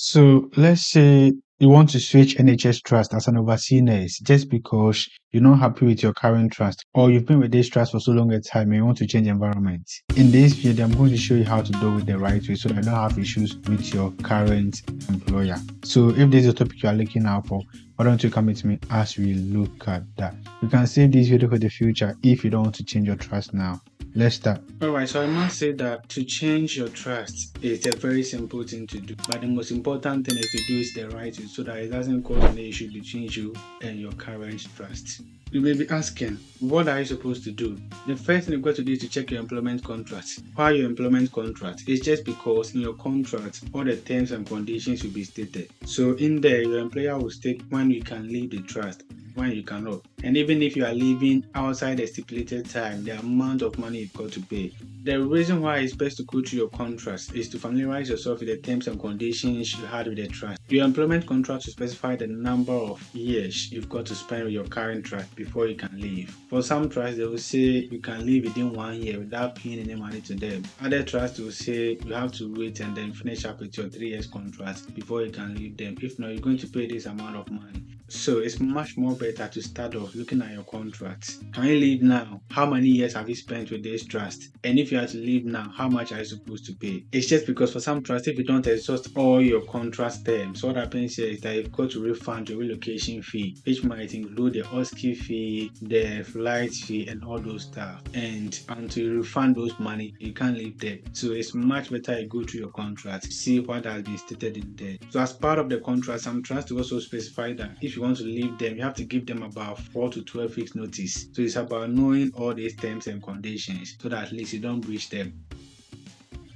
So let's say you want to switch NHS trust as an overseas nurse just because you're not happy with your current trust, or you've been with this trust for so long a time and you want to change environment. In this video, I'm going to show you how to do it the right way so that you don't have issues with your current employer. So if this is a topic you are looking out for, why don't you come with me as we look at that? You can save this video for the future if you don't want to change your trust now. Let's start. Alright, so I must say that to change your trust is a very simple thing to do. But the most important thing is to do it the right way so that it doesn't cause any issue between you and your current trust. You may be asking, what are you supposed to do? The first thing you've got to do is to check your employment contract. Why your employment contract? It's just because in your contract, all the terms and conditions will be stated. So in there, your employer will state when you can leave the trust, when you cannot. And even if you are leaving outside the stipulated time, the amount of money you've got to pay. The reason why it's best to go through your contracts is to familiarize yourself with the terms and conditions you had with the trust. Your employment contract will specify the number of years you've got to spend with your current trust before you can leave. For some trusts, they will say you can leave within 1 year without paying any money to them. Other trusts will say you have to wait and then finish up with your 3 years contract before you can leave them. If not, you're going to pay this amount of money. So it's much more better to start off looking at your contract. Can you leave now? How many years have you spent with this trust? And if you are to leave now, how much are you supposed to pay? It's just because for some trusts, if you don't exhaust all your contract terms, what happens here is that you've got to refund your relocation fee, which might include the OSCE fee, the flight fee, and all those stuff. And until you refund those money, you can't leave there. So it's much better you go through your contract, see what has been stated in there. So as part of the contract, some trusts also specify that if you want to leave them, you have to give them about 4 to 12 weeks notice. So it's about knowing all these terms and conditions so that at least you don't breach them.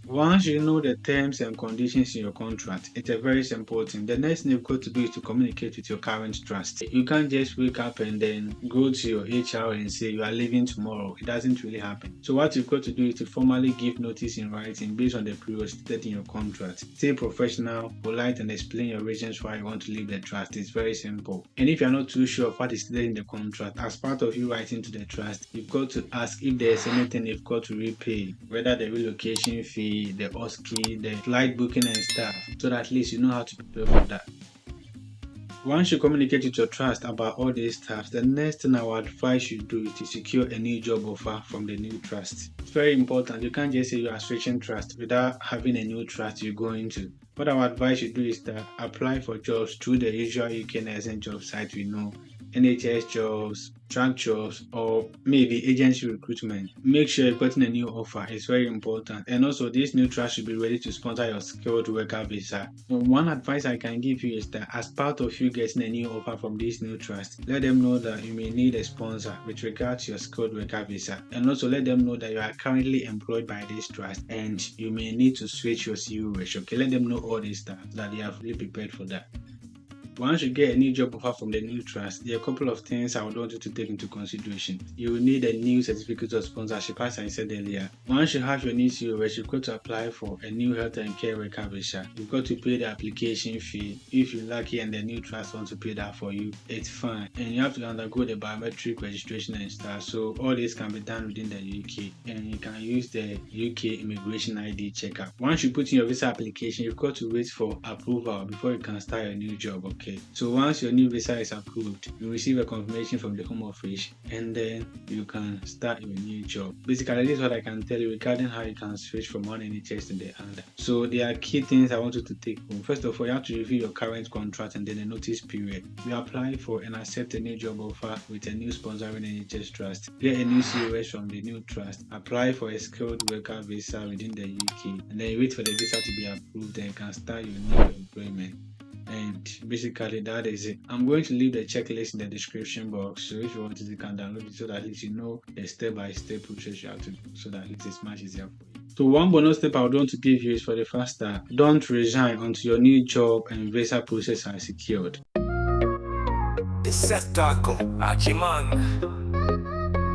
Once you know the terms and conditions in your contract, it's a very simple thing. The next thing you've got to do is to communicate with your current trust. You can't just wake up and then go to your HR and say you are leaving tomorrow. It doesn't really happen. So what you've got to do is to formally give notice in writing based on the period stated in your contract. Stay professional, polite, and explain your reasons why you want to leave the trust. It's very simple. And if you're not too sure of what is stated in the contract, as part of you writing to the trust, you've got to ask if there's anything you've got to repay, whether the relocation fee, the OSCE, the flight booking and stuff, so that at least you know how to prepare for that. Once you communicate with your trust about all these stuff, the next thing I would advise you do is to secure a new job offer from the new trust. It's very important. You can't just say you are switching trust without having a new trust you're going to. What I would advise you do is to apply for jobs through the usual UK nursing job site we know, NHS jobs, track jobs, or maybe agency recruitment. Make sure you've gotten a new offer. It's very important. And also, this new trust should be ready to sponsor your skilled worker visa. So one advice I can give you is that as part of you getting a new offer from this new trust, let them know that you may need a sponsor with regard to your skilled worker visa. And also let them know that you are currently employed by this trust and you may need to switch your COH. Okay, let them know all this stuff so that they are fully prepared for that. Once you get a new job offer from the new trust, there are a couple of things I would want you to take into consideration. You will need a new certificate of sponsorship, as I said earlier. Once you have your new COS, you've got to apply for a new health and care worker visa. You've got to pay the application fee. If you're lucky and the new trust wants to pay that for you, it's fine. And you have to undergo the biometric registration and stuff. So all this can be done within the UK, and you can use the UK immigration ID checkup. Once you put in your visa application, you've got to wait for approval before you can start your new job. Okay, so once your new visa is approved, you receive a confirmation from the Home Office and then you can start your new job. Basically, this is what I can tell you regarding how you can switch from one NHS to the other. So there are key things I want you to take home. First of all, you have to review your current contract and then the notice period. You apply for and accept a new job offer with a new sponsoring NHS trust. Get a new COS from the new trust. Apply for a skilled worker visa within the UK and then you wait for the visa to be approved and you can start your new employment. And basically that is it. I'm going to leave the checklist in the description box, so if you want it, you can download it so that at least you know the step-by-step process you have to do, so that it's much easier for you. So one bonus tip I would want to give you is for the first step, don't resign until your new job and visa process are secured.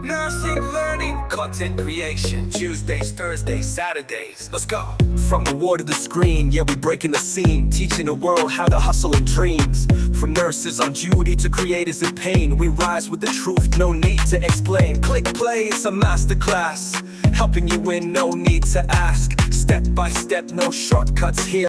Nursing, learning, content creation. Tuesdays, Thursdays, Saturdays. Let's go. From the ward to the screen, yeah, we breaking the scene, teaching the world how to hustle in dreams. From nurses on duty to creators in pain, we rise with the truth, no need to explain. Click play, it's a masterclass, helping you win, no need to ask. Step by step, no shortcuts here.